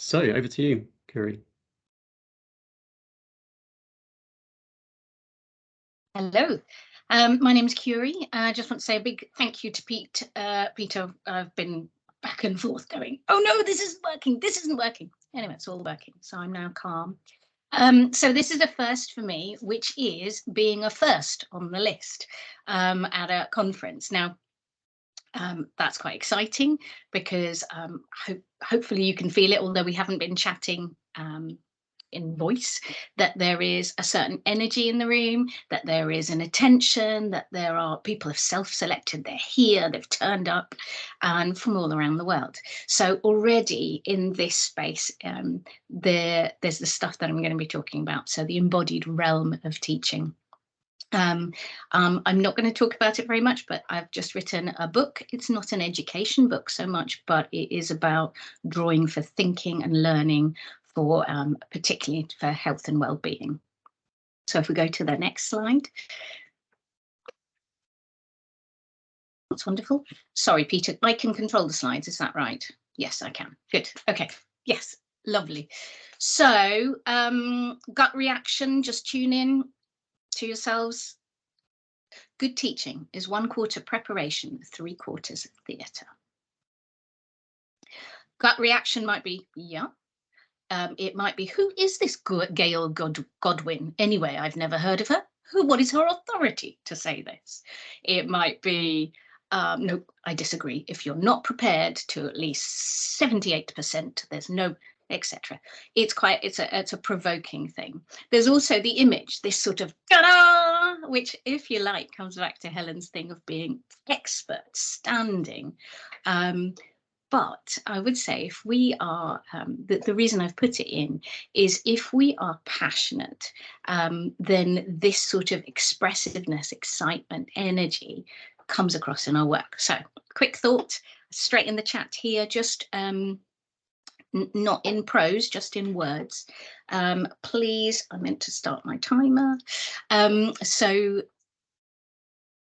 So over to you, Curie. Hello, my name is Curie. I just want to say a big thank you to Peter. I've been back and forth going, oh no, this isn't working, this isn't working. Anyway, it's all working, so I'm now calm. So this is a first for me, which is being a first on the list at a conference. Now, that's quite exciting because hopefully you can feel it, although we haven't been chatting in voice, that there is a certain energy in the room, that there is an attention, that there are people have self-selected, they're here, they've turned up, and from all around the world. So already in this space, there's the stuff that I'm going to be talking about. So the embodied realm of teaching. I'm not going to talk about it very much, but I've just written a book. It's not an education book so much, but it is about drawing for thinking and learning, for particularly for health and well-being. So if we go to the next slide. That's wonderful. Sorry, Peter, I can control the slides, is that right? Yes, I can. Good. Okay. Yes, lovely. So gut reaction, just tune in to yourselves. Good teaching is 1/4 preparation, 3/4 theatre. Gut reaction might be, yeah. It might be, who is this Gail Godwin? Anyway, I've never heard of her. What is her authority to say this? It might be, no, I disagree. If you're not prepared to at least 78%, there's no, etc. It's a provoking thing. There's also the image, this sort of ta-da, which, if you like, comes back to Helen's thing of being expert, standing. But I would say if we are, the reason I've put it in is if we are passionate, then this sort of expressiveness, excitement, energy comes across in our work. So quick thought, straight in the chat here, just not in prose, just in words. Please, I meant to start my timer. So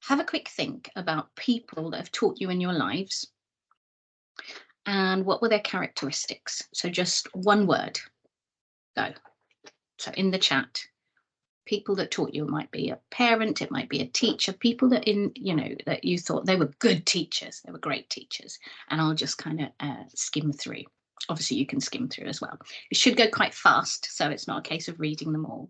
have a quick think about people that have taught you in your lives. And what were their characteristics? So just one word, go. So in the chat, people that taught you, it might be a parent, it might be a teacher, people that that you thought they were good teachers, they were great teachers. And I'll just kind of skim through. Obviously you can skim through as well. It should go quite fast, so it's not a case of reading them all.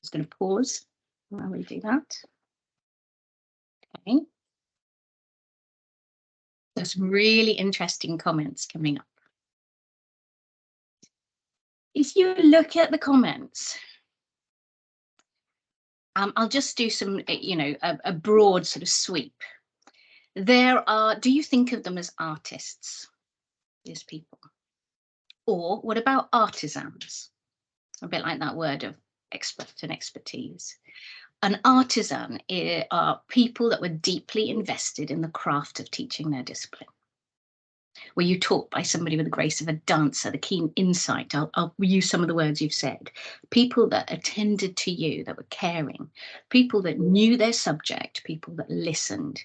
Just going to pause while we do that. Okay. There's some really interesting comments coming up. If you look at the comments, I'll just do some, a broad sort of sweep. There are, do you think of them as artists, these people? Or what about artisans? A bit like that word of expert and expertise. An artisan are people that were deeply invested in the craft of teaching their discipline. Were you taught by somebody with the grace of a dancer, the keen insight? I'll use some of the words you've said. People that attended to you, that were caring, people that knew their subject, people that listened.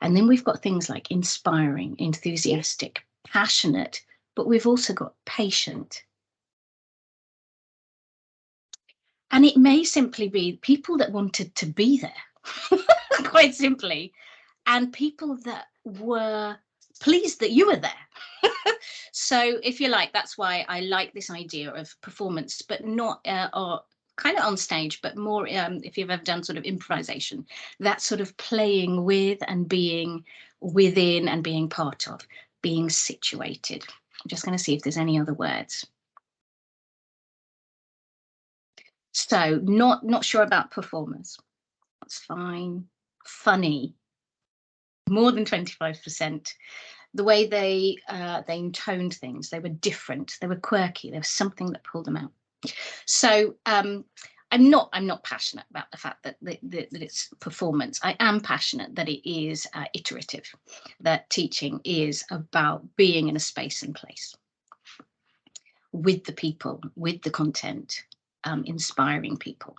And then we've got things like inspiring, enthusiastic, passionate, but we've also got patient. And it may simply be people that wanted to be there, quite simply, and people that were pleased that you were there. So if you like, that's why I like this idea of performance, but not or kind of on stage, but more if you've ever done sort of improvisation, that sort of playing with and being within and being part of, being situated. I'm just going to see if there's any other words. So not sure about performers. That's fine. Funny. More than 25%. The way they intoned things, they were different, they were quirky, there was something that pulled them out. So I'm not passionate about the fact that it's performance. I am passionate that it is iterative, that teaching is about being in a space and place with the people, with the content, inspiring people.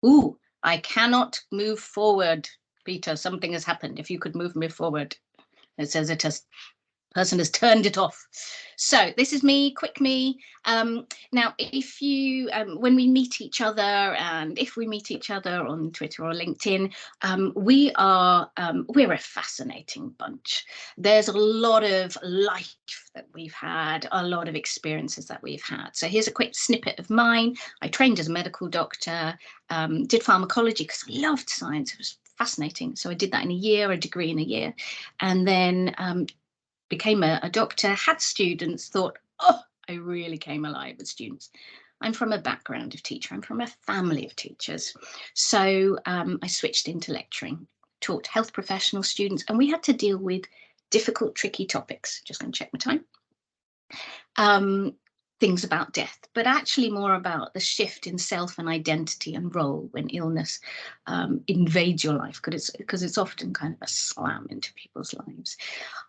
Ooh, I cannot move forward Peter, something has happened. If you could move me forward. It says it has, person has turned it off. So this is me, quick me. Now, if you, when we meet each other, and if we meet each other on Twitter or LinkedIn, we're a fascinating bunch. There's a lot of life that we've had, a lot of experiences that we've had. So here's a quick snippet of mine. I trained as a medical doctor, did pharmacology because I loved science. It was fascinating. So I did that in a year, a degree in a year, and then became a doctor, had students, thought, oh, I really came alive with students. I'm from a background of teacher. I'm from a family of teachers. So I switched into lecturing, taught health professional students, and we had to deal with difficult, tricky topics. Just going to check my time. Things about death, but actually more about the shift in self and identity and role when illness invades your life, because it's often kind of a slam into people's lives.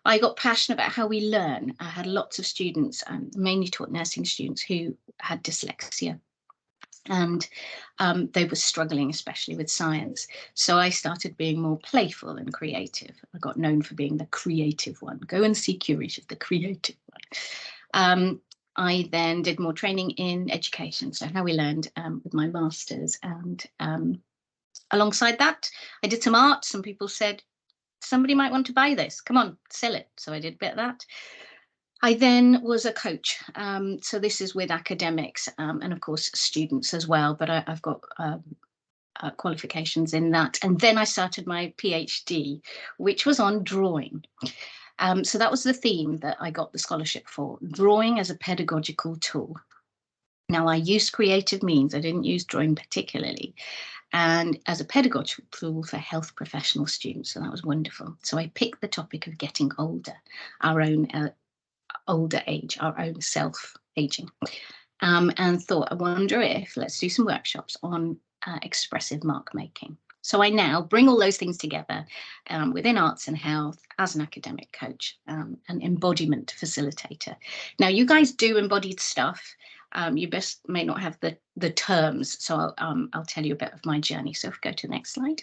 I got passionate about how we learn. I had lots of students, mainly taught nursing students, who had dyslexia, and they were struggling, especially with science. So I started being more playful and creative. I got known for being the creative one. Go and see Curie, she's the creative one. I then did more training in education, so how we learned with my master's. And alongside that, I did some art. Some people said, somebody might want to buy this. Come on, sell it. So I did a bit of that. I then was a coach. So this is with academics and of course students as well, but I've got qualifications in that. And then I started my PhD, which was on drawing. So that was the theme that I got the scholarship for, drawing as a pedagogical tool. Now, I used creative means. I didn't use drawing particularly, and as a pedagogical tool for health professional students. So that was wonderful. So I picked the topic of getting older, our own older age, our own self-aging, and thought, I wonder if, let's do some workshops on expressive mark making. So I now bring all those things together within arts and health as an academic coach, an embodiment facilitator. Now, you guys do embodied stuff. You best may not have the terms, so I'll tell you a bit of my journey. So if we go to the next slide.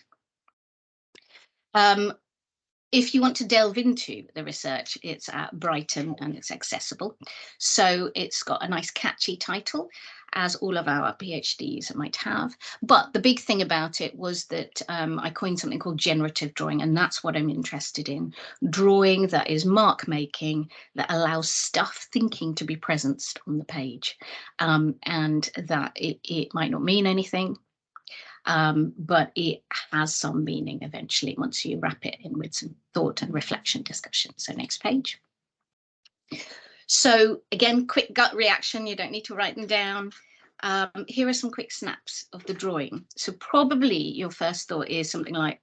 If you want to delve into the research, it's at Brighton and it's accessible. So it's got a nice catchy title, as all of our PhDs might have. But the big thing about it was that I coined something called generative drawing, and that's what I'm interested in. Drawing that is mark making, that allows stuff thinking to be present on the page, and that it might not mean anything. But it has some meaning eventually once you wrap it in with some thought and reflection discussion. So next page. So again, quick gut reaction. You don't need to write them down. Here are some quick snaps of the drawing. So probably your first thought is something like,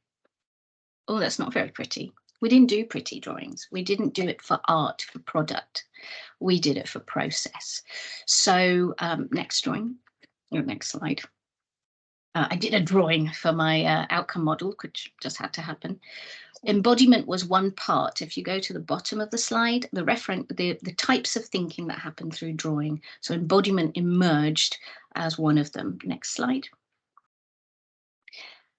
oh, that's not very pretty. We didn't do pretty drawings. We didn't do it for art, for product. We did it for process. So next drawing, or next slide. I did a drawing for my outcome model, which just had to happen. Embodiment was one part. If you go to the bottom of the slide, the types of thinking that happen through drawing. So embodiment emerged as one of them. Next slide.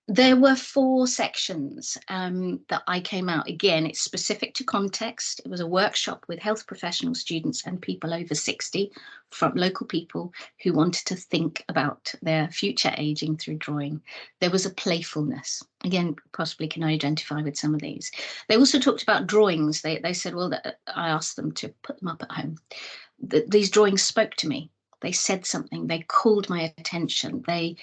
There were 4 sections that I came out. Again, it's specific to context. It was a workshop with health professional students and people over 60, from local people who wanted to think about their future aging through drawing. There was a playfulness. Again, possibly can identify with some of these. They also talked about drawings. They said, well, I asked them to put them up at home. These drawings spoke to me. They said something. They called my attention. They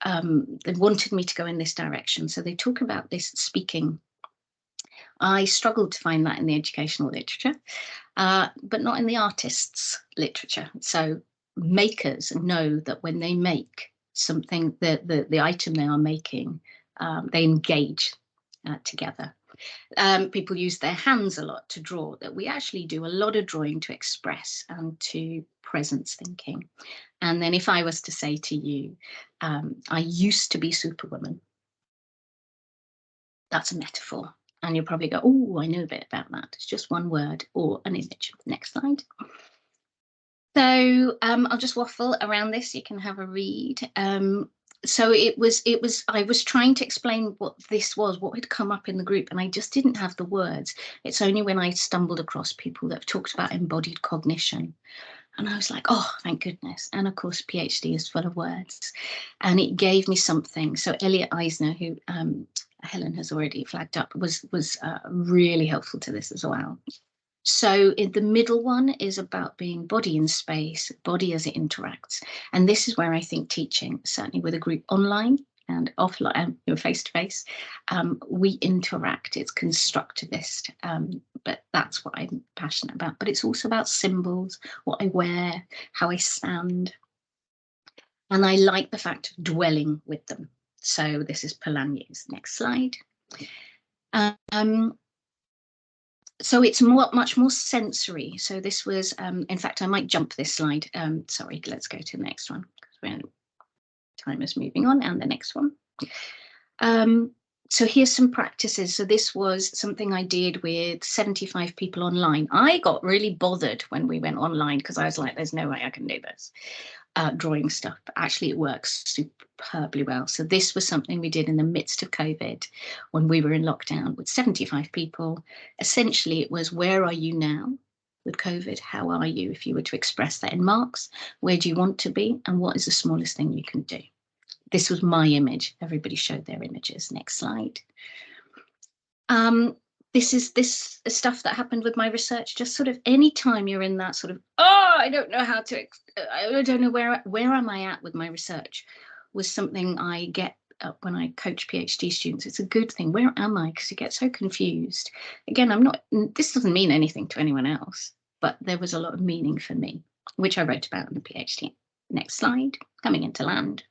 wanted me to go in this direction. So they talk about this speaking. I struggled to find that in the educational literature, but not in the artists' literature. So makers know that when they make something, the item they are making, they engage together. People use their hands a lot to draw, that we actually do a lot of drawing to express and to presence thinking. And then if I was to say to you, I used to be Superwoman, that's a metaphor. And you'll probably go, oh, I know a bit about that. It's just one word or an image. Next slide. So I'll just waffle around this. You can have a read. so I was trying to explain what this was, what had come up in the group, and I just didn't have the words. It's only when I stumbled across people that have talked about embodied cognition, and I was like, oh, thank goodness. And of course, PhD is full of words, and it gave me something. So Elliot Eisner, who Helen has already flagged up, was really helpful to this as well. So in the middle one is about being body in space, body as it interacts. And this is where I think teaching, certainly with a group online and offline, face-to-face, we interact. It's constructivist, but that's what I'm passionate about. But it's also about symbols, what I wear, how I stand. And I like the fact of dwelling with them. So this is Polanyi's. Next slide. So it's much more sensory. So this was, in fact, I might jump this slide. Sorry, let's go to the next one because time is moving on, and the next one. So here's some practices. So this was something I did with 75 people online. I got really bothered when we went online because I was like, there's no way I can do this. Drawing stuff, but actually it works superbly well. So this was something we did in the midst of COVID when we were in lockdown with 75 people. Essentially, it was, where are you now with COVID? How are you if you were to express that in marks? Where do you want to be? And what is the smallest thing you can do? This was my image. Everybody showed their images. Next slide. This stuff that happened with my research, just sort of any time you're in that sort of, oh, I don't know how to, I don't know where am I at with my research, was something I get when I coach PhD students. It's a good thing. Where am I? Because you get so confused. Again, this doesn't mean anything to anyone else, but there was a lot of meaning for me, which I wrote about in the PhD. Next slide, coming into land.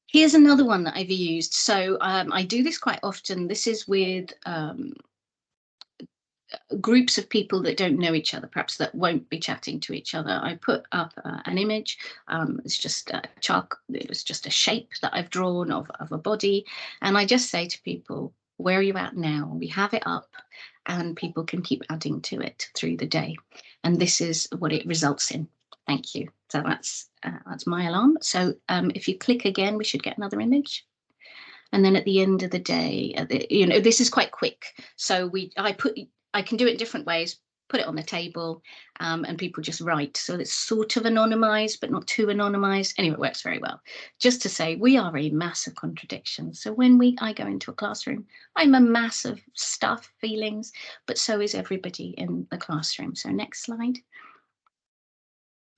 Here's another one that I've used. So I do this quite often. This is with groups of people that don't know each other, perhaps that won't be chatting to each other. I put up an image. It's just a it was just a shape that I've drawn of a body. And I just say to people, where are you at now? We have it up and people can keep adding to it through the day. And this is what it results in. Thank you. So that's my alarm. So if you click again, we should get another image. And then at the end of the day, this is quite quick. So I can do it different ways, put it on the table, and people just write. So it's sort of anonymized, but not too anonymized. Anyway, it works very well. Just to say, we are a mass of contradictions. So when I go into a classroom, I'm a mass of stuff, feelings, but so is everybody in the classroom. So next slide.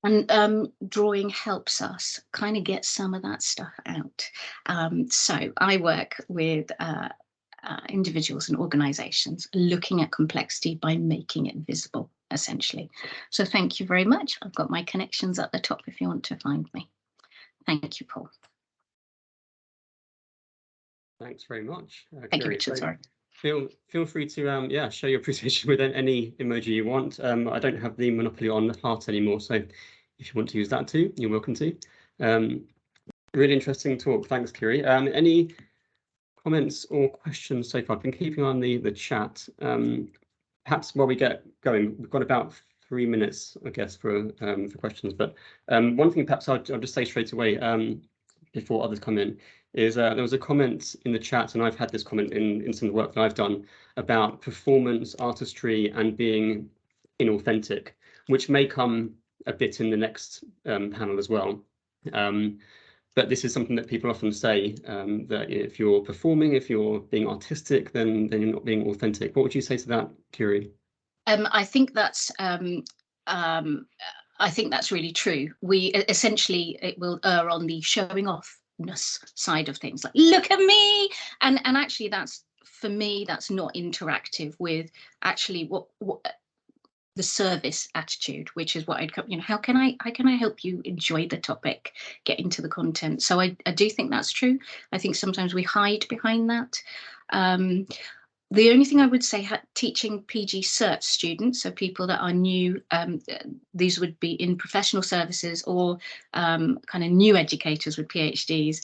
And drawing helps us kind of get some of that stuff out. So I work with individuals and organizations looking at complexity by making it visible, essentially. So thank you very much. I've got my connections at the top if you want to find me. Thank you, Paul. Thanks very much. Thank Curie. you, Richard. Sorry. Feel free to show your appreciation with any emoji you want. I don't have the monopoly on heart anymore, so if you want to use that too, you're welcome to. Really interesting talk. Thanks, Curie. Any comments or questions so far? I've been keeping on the chat. Perhaps while we get going, we've got about 3 minutes, I guess, for questions. But one thing perhaps I'll just say straight away before others come in is there was a comment in the chat, and I've had this comment in some of the work that I've done about performance, artistry, and being inauthentic, which may come a bit in the next panel as well. But this is something that people often say, that if you're performing, if you're being artistic, then you're not being authentic. What would you say to that, Curie? I think that's really true. We essentially, it will err on the showing offness side of things, like look at me, and actually that's, for me, that's not interactive with actually what the service attitude, which is what I'd, how can I help you enjoy the topic, get into the content. So I do think that's true. I think sometimes we hide behind that. The only thing I would say, teaching PG Cert students, so people that are new, these would be in professional services or kind of new educators with PhDs,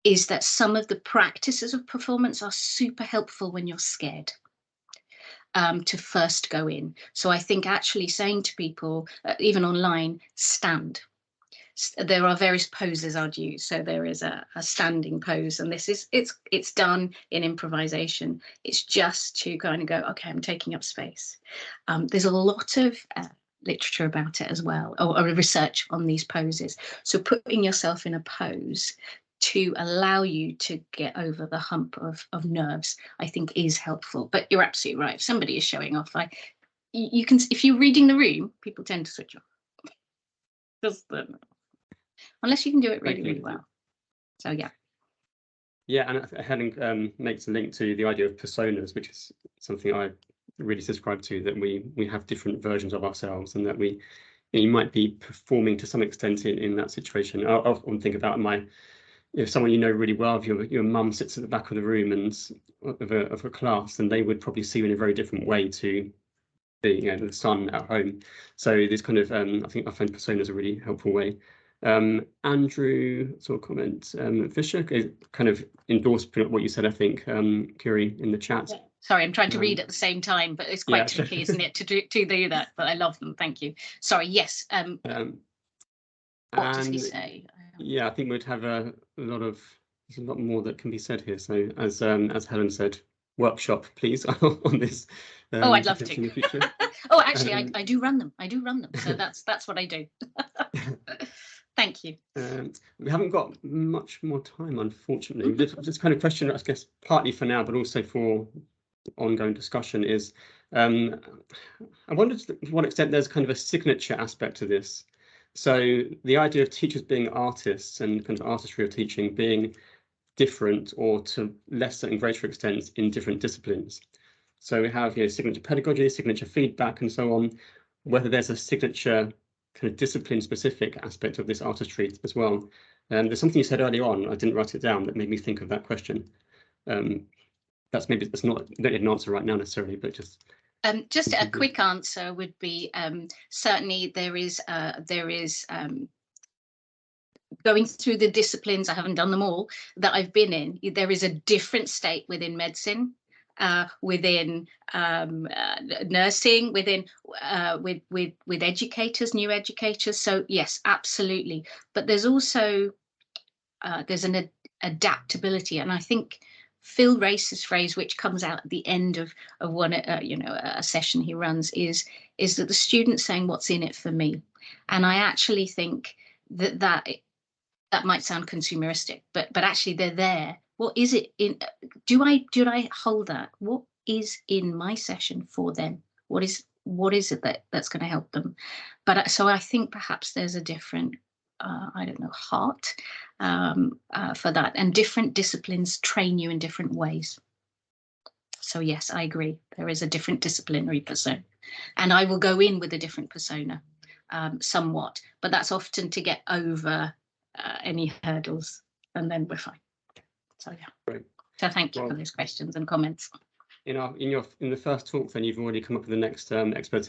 is that some of the practices of performance are super helpful when you're scared. To first go in. So I think actually saying to people, even online, stand. there are various poses I'd use. So there is a standing pose, and this is it's done in improvisation. It's just to kind of go, okay, I'm taking up space. There's a lot of literature about it as well, or research on these poses. So putting yourself in a pose to allow you to get over the hump of nerves, I think is helpful. But you're absolutely right. If somebody is showing off, you can, if you're reading the room, people tend to switch off. Just unless you can do it really, really well. So yeah. Yeah, and Helen makes a link to the idea of personas, which is something I really subscribe to, that we have different versions of ourselves, and that you might be performing to some extent in that situation. I often think about someone you know really well, if your mum sits at the back of the room and of a class, and they would probably see you in a very different way to the son at home. So this kind of I find personas a really helpful way. Andrew sort of comment, Fisher kind of endorsed what you said, I think, Curie, in the chat. Sorry, I'm trying to read at the same time, but it's quite tricky, isn't it, to do that? But I love them. Thank you. Sorry. Yes. What does he say? Yeah, I think we'd have there's a lot more that can be said here. So as Helen said, workshop, please, on this. I'd love to. In the future. Actually, I do run them. So that's what I do. Thank you. We haven't got much more time, unfortunately. This kind of question, I guess, partly for now, but also for ongoing discussion, is I wondered to what extent there's kind of a signature aspect to this. So the idea of teachers being artists and kind of artistry of teaching being different, or to lesser and greater extents in different disciplines. So we have signature pedagogy, signature feedback, and so on. Whether there's a signature kind of discipline specific aspect of this artistry as well. There's something you said earlier on, I didn't write it down, that made me think of that question. That's not, you don't need an answer right now necessarily, but just a quick answer would be certainly there is going through the disciplines, I haven't done them all, that I've been in, there is a different state within medicine, within nursing, within with educators, new educators. So yes, absolutely. But there's also there's an adaptability, and I think Phil Race's phrase, which comes out at the end of one a session he runs, is that the student's saying, what's in it for me? And I actually think that might sound consumeristic, but actually they're there. What is it in? Do I hold that? What is in my session for them? What is it that's going to help them? But so I think perhaps there's a different heart for that, and different disciplines train you in different ways. So yes, I agree. There is a different disciplinary persona, and I will go in with a different persona, somewhat, but that's often to get over any hurdles, and then we're fine. So yeah. Great. So thank you for those questions and comments. In the first talk, then you've already come up with the next expertise